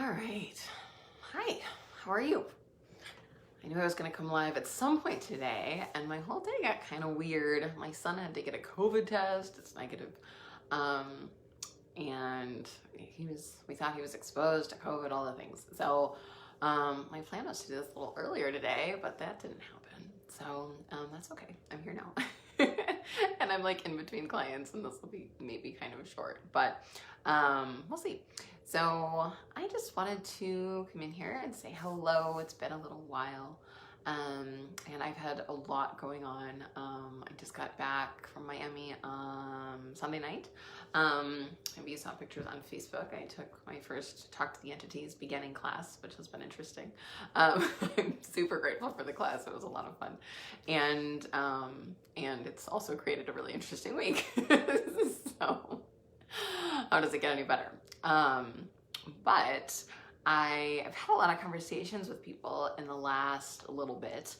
All right. Hi, how are you? I knew I was going to come live at some point today, and my whole day got kind of weird. My son had to get a COVID test. It's negative. And we thought he was exposed to COVID, all the things. So my plan was to do this a little earlier today, but that didn't happen. So that's okay. I'm here now. And I'm like in between clients, and this will be maybe kind of short, but we'll see. So I just wanted to come in here and say hello. It's been a little while. And I've had a lot going on. I just got back from Miami Sunday night. Maybe you saw pictures on Facebook. I took my first Talk to the Entities beginning class, which has been interesting. I'm super grateful for the class. It was a lot of fun. And it's also created a really interesting week. So how does it get any better? But I've had a lot of conversations with people in the last little bit,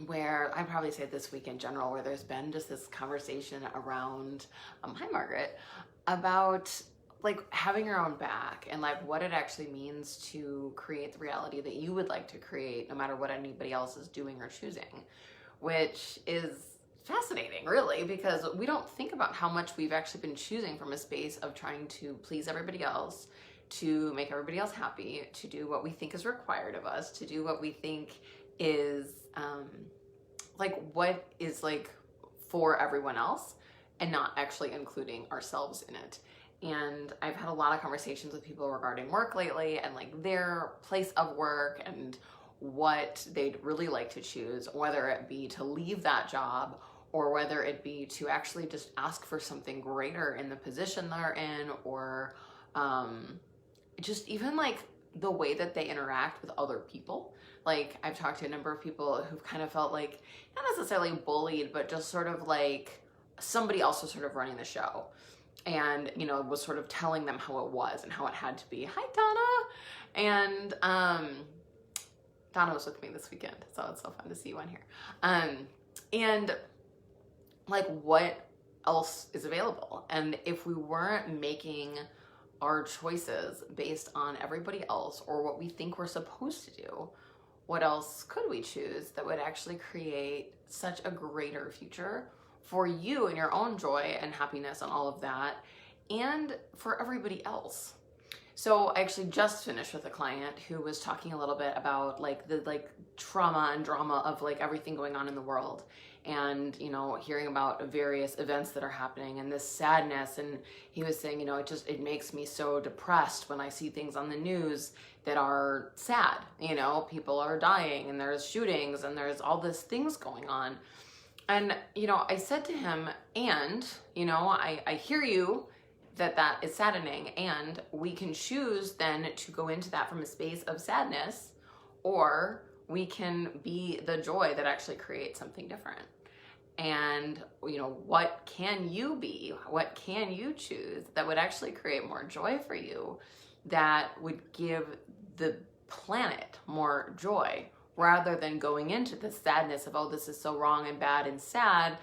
where I'd probably say this week in general, where there's been just this conversation around, hi Margaret, about like having your own back and like what it actually means to create the reality that you would like to create, no matter what anybody else is doing or choosing, which is fascinating, really, because we don't think about how much we've actually been choosing from a space of trying to please everybody else, to make everybody else happy, to do what we think is required of us, to do what we think is like what is like for everyone else, and not actually including ourselves in it. And I've had a lot of conversations with people regarding work lately and like their place of work and what they'd really like to choose, whether it be to leave that job or whether it be to actually just ask for something greater in the position they're in, or just even like the way that they interact with other people. Like I've talked to a number of people who've kind of felt like, not necessarily bullied, but just sort of like somebody else was sort of running the show and, you know, was sort of telling them how it was and how it had to be. Hi, Donna. And Donna was with me this weekend, so it's so fun to see you on here. And like what else is available? And if we weren't making our choices based on everybody else or what we think we're supposed to do, what else could we choose that would actually create such a greater future for you and your own joy and happiness and all of that, and for everybody else? So I actually just finished with a client who was talking a little bit about like the like trauma and drama of like everything going on in the world, and, you know, hearing about various events that are happening and this sadness. And he was saying, you know, it makes me so depressed when I see things on the news that are sad. You know, people are dying and there's shootings and there's all these things going on. And, you know, I said to him, and, you know, I hear you that is saddening, and we can choose then to go into that from a space of sadness, or we can be the joy that actually creates something different. And, you know, what can you be? What can you choose that would actually create more joy for you, that would give the planet more joy, rather than going into the sadness of, oh, this is so wrong and bad and sad,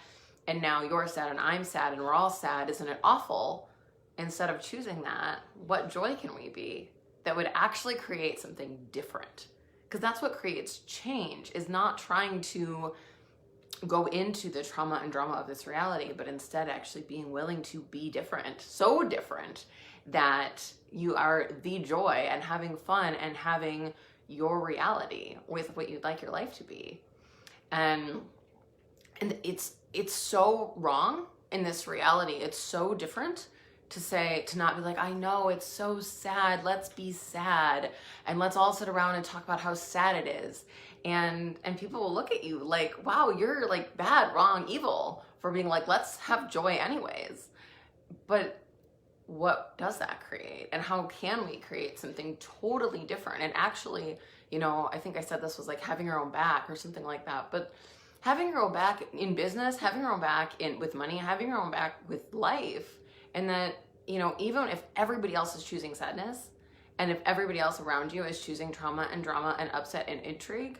and now you're sad and I'm sad and we're all sad, isn't it awful? Instead of choosing that, what joy can we be that would actually create something different? Because that's what creates change, is not trying to go into the trauma and drama of this reality, but instead actually being willing to be different, so different that you are the joy and having fun and having your reality with what you'd like your life to be. And it's so wrong in this reality. It's so different to not be like, I know it's so sad, let's be sad, and let's all sit around and talk about how sad it is. And people will look at you like, wow, you're like bad, wrong, evil for being like, let's have joy anyways. But what does that create? And how can we create something totally different? And actually, you know, I think I said this was like having your own back or something like that, but having your own back in business, having your own back with money, having your own back with life. And that, you know, even if everybody else is choosing sadness, and if everybody else around you is choosing trauma and drama and upset and intrigue,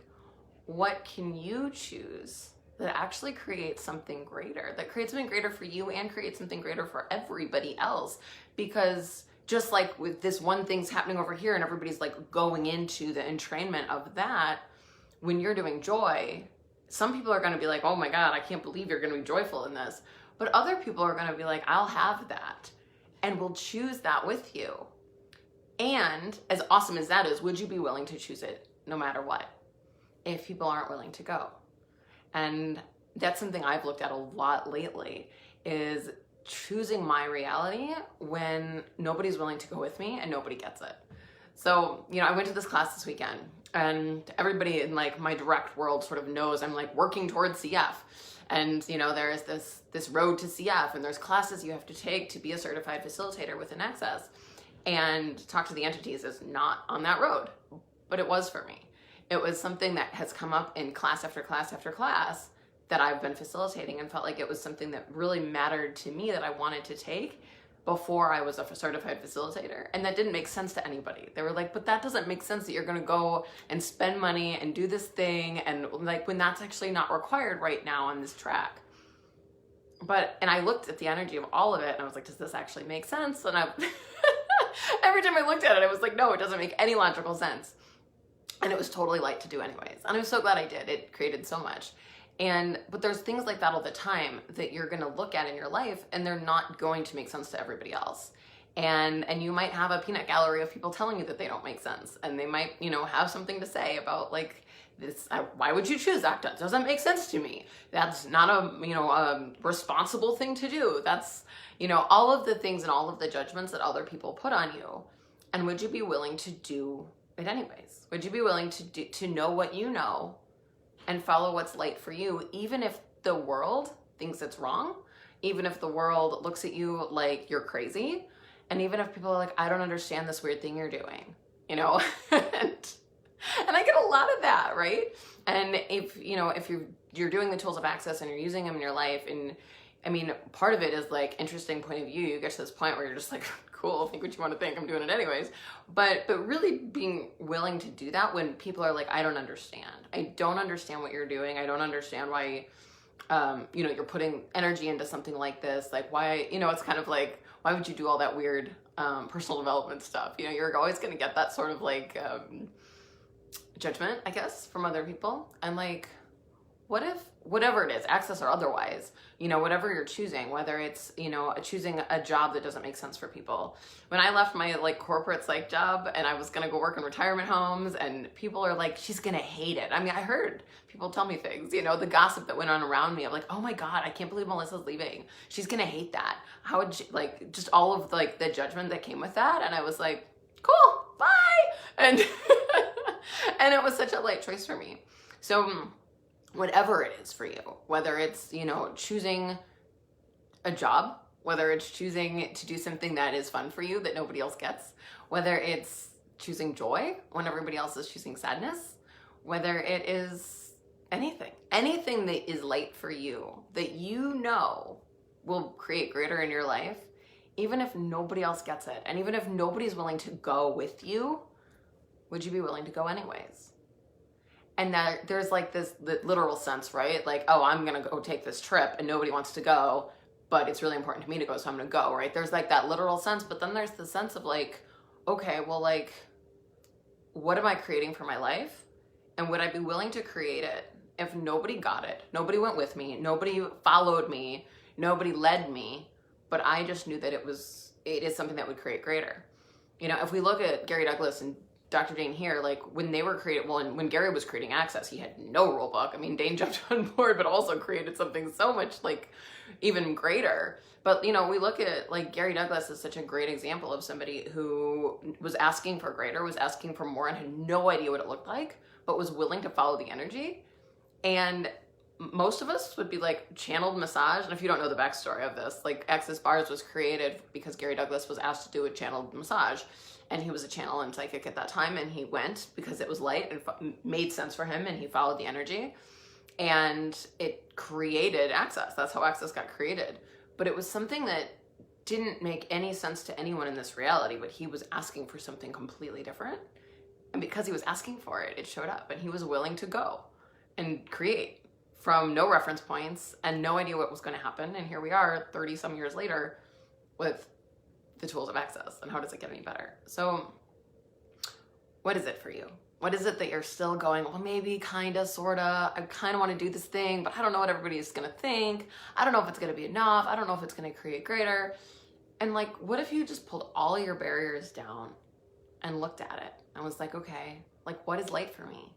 what can you choose that actually creates something greater, that creates something greater for you and creates something greater for everybody else? Because just like with this one thing's happening over here and everybody's like going into the entrainment of that, when you're doing joy, some people are going to be like, oh my God, I can't believe you're going to be joyful in this. But other people are going to be like, I'll have that and will choose that with you. And as awesome as that is, would you be willing to choose it no matter what if people aren't willing to go? And that's something I've looked at a lot lately, is choosing my reality when nobody's willing to go with me and nobody gets it. So, I went to this class this weekend, and everybody in like my direct world sort of knows I'm like working towards CF. And, there is this road to CF, and there's classes you have to take to be a certified facilitator within Access. And Talk to the Entities is not on that road, but it was for me. It was something that has come up in class after class after class that I've been facilitating, and felt like it was something that really mattered to me that I wanted to take before I was a certified facilitator. And that didn't make sense to anybody. They were like, but that doesn't make sense that you're going to go and spend money and do this thing, and like when that's actually not required right now on this track. And I looked at the energy of all of it and I was like, does this actually make sense? And every time I looked at it, I was like, no, it doesn't make any logical sense. And it was totally light to do anyways. And I'm so glad I did. It created so much. But there's things like that all the time that you're going to look at in your life, and they're not going to make sense to everybody else. And you might have a peanut gallery of people telling you that they don't make sense. And they might, have something to say about like this, why would you choose that? That doesn't make sense to me. That's not a responsible thing to do. That's, all of the things and all of the judgments that other people put on you. And would you be willing to do it anyways? Would you be willing to know what you know and follow what's light for you, even if the world thinks it's wrong, even if the world looks at you like you're crazy, and even if people are like, I don't understand this weird thing you're doing, and I get a lot of that, right? And if you're doing the tools of Access and you're using them in your life, and I mean, part of it is like interesting point of view. You get to this point where you're just like, cool, think what you want to think, I'm doing it anyways. But really being willing to do that when people are like, I don't understand. I don't understand what you're doing. I don't understand why, you're putting energy into something like this. Like why, it's kind of like, why would you do all that weird personal development stuff? You're always going to get that sort of like judgment, I guess, from other people. And like, what if, whatever it is, Access or otherwise, whatever you're choosing, whether it's, choosing a job that doesn't make sense for people. When I left my like corporate psych job and I was going to go work in retirement homes, and people are like, she's going to hate it. I mean, I heard people tell me things, the gossip that went on around me. I'm like, oh my God, I can't believe Melissa's leaving. She's going to hate that. How would she, like, just all of like the judgment that came with that. And I was like, cool, bye. And, and it was such a light choice for me. So whatever it is for you, whether it's, choosing a job, whether it's choosing to do something that is fun for you that nobody else gets, whether it's choosing joy when everybody else is choosing sadness, whether it is anything that is light for you, that will create greater in your life, even if nobody else gets it. And even if nobody's willing to go with you, would you be willing to go anyways? And that there's like this literal sense, right? Like, oh, I'm going to go take this trip and nobody wants to go, but it's really important to me to go, so I'm going to go, right? There's like that literal sense, but then there's the sense of like, okay, well, like, what am I creating for my life? And would I be willing to create it if nobody got it? Nobody went with me. Nobody followed me. Nobody led me. But I just knew that it is something that would create greater. If we look at Gary Douglas and Dr. Dane here, like when they were created, when Gary was creating Access, he had no rule book. I mean, Dane jumped on board, but also created something so much like even greater. But, we look at like Gary Douglas is such a great example of somebody who was asking for greater, was asking for more, and had no idea what it looked like, but was willing to follow the energy. And most of us would be like channeled massage. And if you don't know the backstory of this, like Access Bars was created because Gary Douglas was asked to do a channeled massage. And he was a channel and psychic at that time, and he went because it was light and made sense for him, and he followed the energy, and it created Access. That's how Access got created. But it was something that didn't make any sense to anyone in this reality, but he was asking for something completely different. And because he was asking for it, it showed up, and he was willing to go and create from no reference points and no idea what was going to happen. And here we are 30 some years later with the tools of access, and how does it get any better? So what is it for you? What is it that you're still going, well, maybe, kind of, sort of, I kind of want to do this thing, but I don't know what everybody's going to think. I don't know if it's going to be enough. I don't know if it's going to create greater. And like, what if you just pulled all your barriers down and looked at it and was like, okay, like, what is light for me?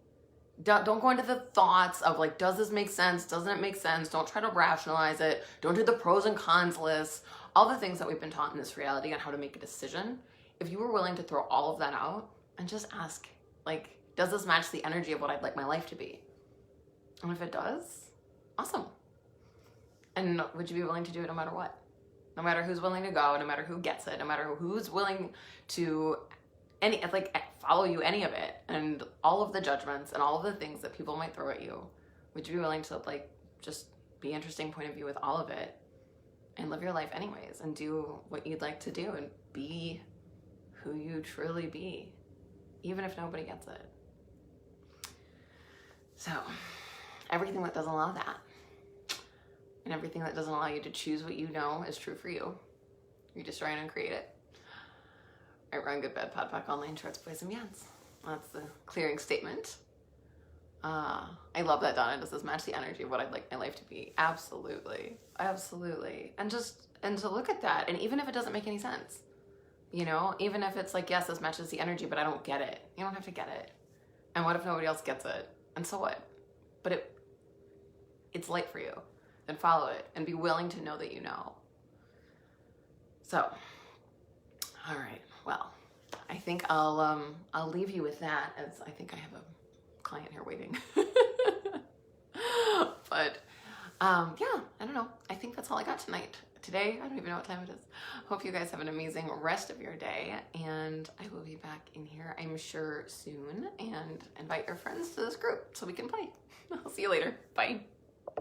Don't go into the thoughts of like, does this make sense? Doesn't it make sense? Don't try to rationalize it. Don't do the pros and cons list. All the things that we've been taught in this reality on how to make a decision. If you were willing to throw all of that out and just ask, like, does this match the energy of what I'd like my life to be? And if it does, awesome. And would you be willing to do it no matter what? No matter who's willing to go, no matter who gets it, no matter who's willing to follow you, any of it, and all of the judgments and all of the things that people might throw at you, would you be willing to like just be interesting point of view with all of it and live your life anyways and do what you'd like to do and be who you truly be, even if nobody gets it? So everything that doesn't allow that, and everything that doesn't allow you to choose what you know is true for you, you destroy and uncreate it. Right, wrong, good, bad, pod, poc, online, shorts, boys, and beyonds. That's the clearing statement. I love that, Donna. Does this match the energy of what I'd like my life to be? Absolutely. Absolutely. And to look at that, and even if it doesn't make any sense, you know, even if it's like, yes, this matches the energy, but I don't get it. You don't have to get it. And what if nobody else gets it? And so what? But it's light for you. Then follow it and be willing to know that you know. So, all right. Well, I think I'll leave you with that, as I think I have a client here waiting. But yeah, I don't know. I think that's all I got tonight. Today, I don't even know what time it is. Hope you guys have an amazing rest of your day, and I will be back in here, I'm sure, soon, and invite your friends to this group so we can play. I'll see you later. Bye.